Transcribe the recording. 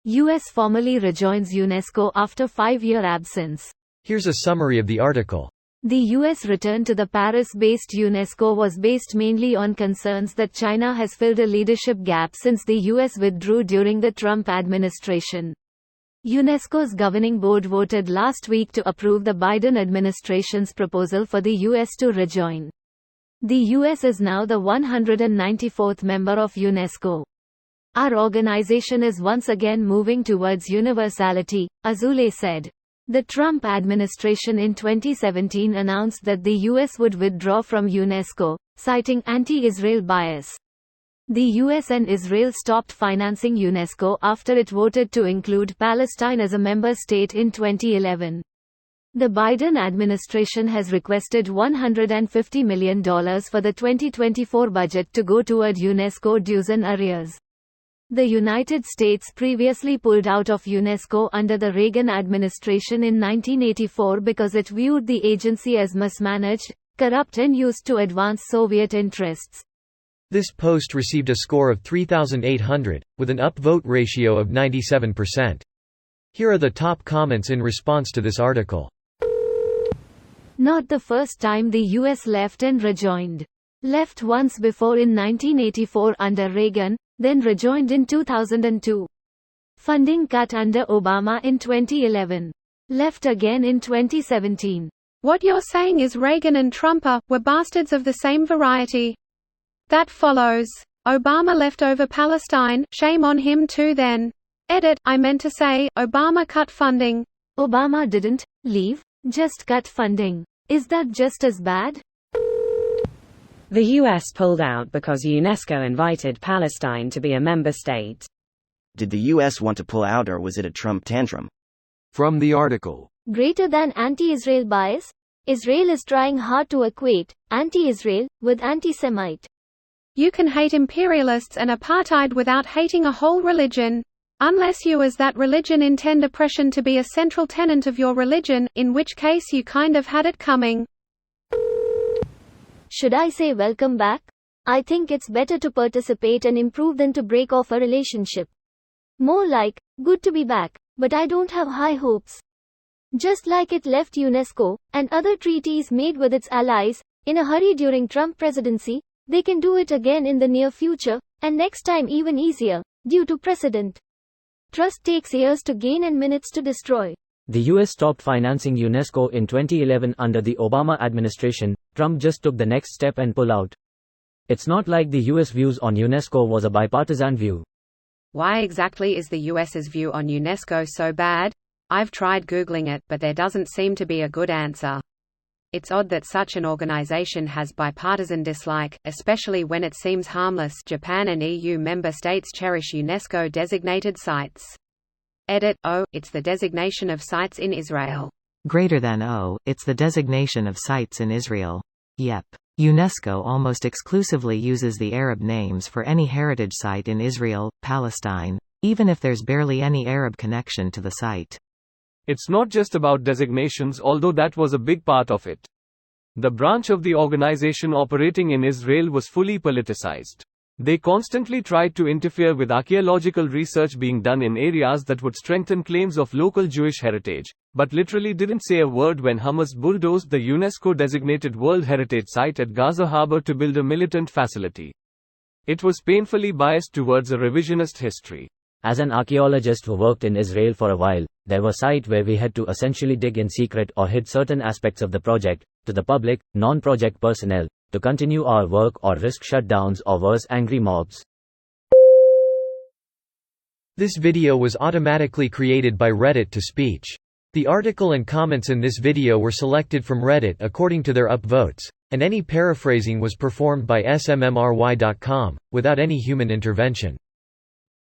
US formally rejoins UNESCO after 5-year absence. Here's a summary of the article. The US return to the Paris-based UNESCO was based mainly on concerns that China has filled a leadership gap since the US withdrew during the Trump administration. UNESCO's governing board voted last week to approve the Biden administration's proposal for the US to rejoin. The US is now the 194th member of UNESCO. Our organization is once again moving towards universality, Azoulay said. The Trump administration in 2017 announced that the US would withdraw from UNESCO, citing anti-Israel bias. The US and Israel stopped financing UNESCO after it voted to include Palestine as a member state in 2011. The Biden administration has requested $150 million for the 2024 budget to go toward UNESCO dues and arrears. The United States previously pulled out of UNESCO under the Reagan administration in 1984 because it viewed the agency as mismanaged, corrupt and used to advance Soviet interests. This post received a score of 3,800, with an upvote ratio of 97%. Here are the top comments in response to this article. Not the first time the US left and rejoined. Left once before in 1984 under Reagan, then rejoined in 2002. Funding cut under Obama in 2011. Left again in 2017. What you're saying is Reagan and Trump were bastards of the same variety. That follows. Obama left over Palestine, shame on him too then. Edit, I meant to say, Obama cut funding. Obama didn't leave, just cut funding. Is that just as bad? The US pulled out because UNESCO invited Palestine to be a member state. Did the US want to pull out or was it a Trump tantrum? From the article. Greater than anti-Israel bias? Israel is trying hard to equate anti-Israel with anti-Semite. You can hate imperialists and apartheid without hating a whole religion. Unless you as that religion intend oppression to be a central tenet of your religion, in which case you kind of had it coming. Should I say welcome back? I think it's better to participate and improve than to break off a relationship. More like, good to be back, but I don't have high hopes. Just like it left UNESCO, and other treaties made with its allies, in a hurry during Trump presidency, they can do it again in the near future, and next time even easier, due to precedent. Trust takes years to gain and minutes to destroy. The US stopped financing UNESCO in 2011 under the Obama administration. Trump just took the next step and pulled out. It's not like the US views on UNESCO was a bipartisan view. Why exactly is the US's view on UNESCO so bad? I've tried Googling it, but there doesn't seem to be a good answer. It's odd that such an organization has bipartisan dislike, especially when it seems harmless. Japan and EU member states cherish UNESCO-designated sites. Edit, it's the designation of sites in Israel. Greater than it's the designation of sites in Israel. Yep. UNESCO almost exclusively uses the Arab names for any heritage site in Israel, Palestine, even if there's barely any Arab connection to the site. It's not just about designations, although that was a big part of it. The branch of the organization operating in Israel was fully politicized. They constantly tried to interfere with archaeological research being done in areas that would strengthen claims of local Jewish heritage, but literally didn't say a word when Hamas bulldozed the UNESCO-designated World Heritage Site at Gaza Harbor to build a militant facility. It was painfully biased towards a revisionist history. As an archaeologist who worked in Israel for a while, there were sites where we had to essentially dig in secret or hid certain aspects of the project, to the public, non-project personnel, to continue our work or risk shutdowns or worse, angry mobs. This video was automatically created by Reddit to speech. The article and comments in this video were selected from Reddit according to their upvotes, and any paraphrasing was performed by smmry.com, without any human intervention.